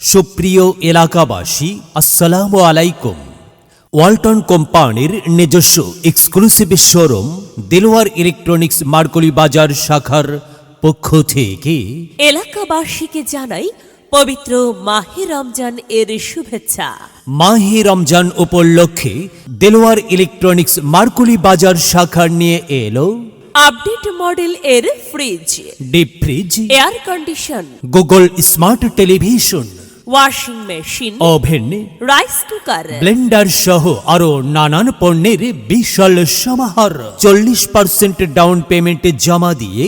সুপ্রিয় এলাকাবাসী, আসসালামু আলাইকুম। ওয়ালটন কোম্পানির নিজস্ব exclusive showroom Delwar electronics markedly বাজার শাখার পক্ষ থেকে এলাকাবাসীকে জানাই পবিত্র মাহে রমজান এর শুভেচ্ছা। মাহে রমজান উপলক্ষে দেলোয়ার ইলেকট্রনিক্স মার্কলি বাজার শাখার নিয়ে এলো আপডেট মডেল এর fridge, deep fridge, air condition, Google smart television, washing machine, oven, rice cooker, Blender সহ আরো নানান পণ্যের বিশাল সমাহার। 40% ডাউন পেমেন্ট জমা দিয়ে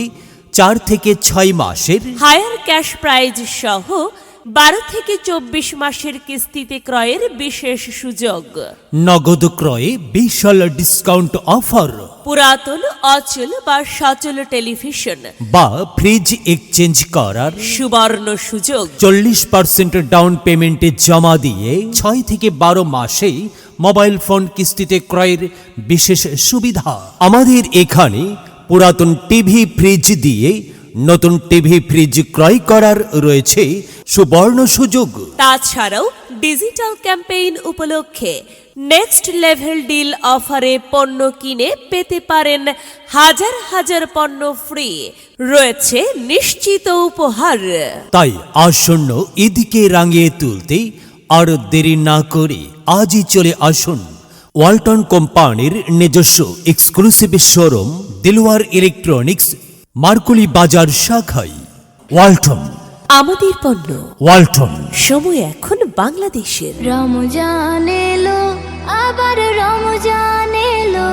4 থেকে 6 মাসের হায়ার ক্যাশ প্রাইজ সহ 12 থেকে 24 মাসের কিস্তিতে ক্রয়ের বিশেষ সুযোগ, নগদ ক্রয়ে বিশাল ডিসকাউন্ট অফার, পুরাতন অচল বা সচল টেলিভিশন বা ফ্রিজ এক্সচেঞ্জ করার সুবর্ণ সুযোগ, 40% ডাউন পেমেন্টে জমা দিয়ে 6 থেকে 12 মাসে মোবাইল ফোন কিস্তিতে ক্রয়ের বিশেষ সুবিধা। আমাদের এখানে পুরাতন টিভি ফ্রিজ দিয়ে নতুন টিভি ফ্রিজ ক্রয় করার রয়েছে সুবর্ণ সুযোগ। তাছাড়াও ডিজিটাল ক্যাম্পেইন উপলক্ষে নেক্সট লেভেল ডিল অফারে পণ্য কিনে পেতে পারেন হাজার হাজার পণ্য ফ্রি, রয়েছে নিশ্চিত উপহার। তাই আসন্ন ঈদকে রাঙিয়ে তুলতে আর দেরি না করে আজই চলে আসুন ওয়ালটন কোম্পানির নিজস্ব exclusive showroom Delwar electronics markedly বাজার শাখায়। ওয়ালটন, আমাদের পণ্য। ওয়ালটন। সময় এখন বাংলাদেশের। রমজান এলো, আবার রমজান এলো,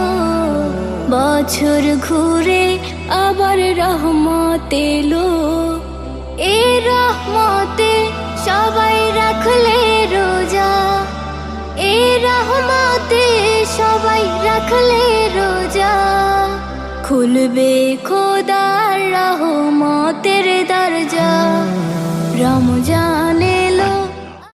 বছর ঘুরে আবার রহমত এলো। এই রহমতে সবাই রাখলে রোজা, এই রহমতে সবাই রাখলে রোজা। খুলবে খোদার রহমতের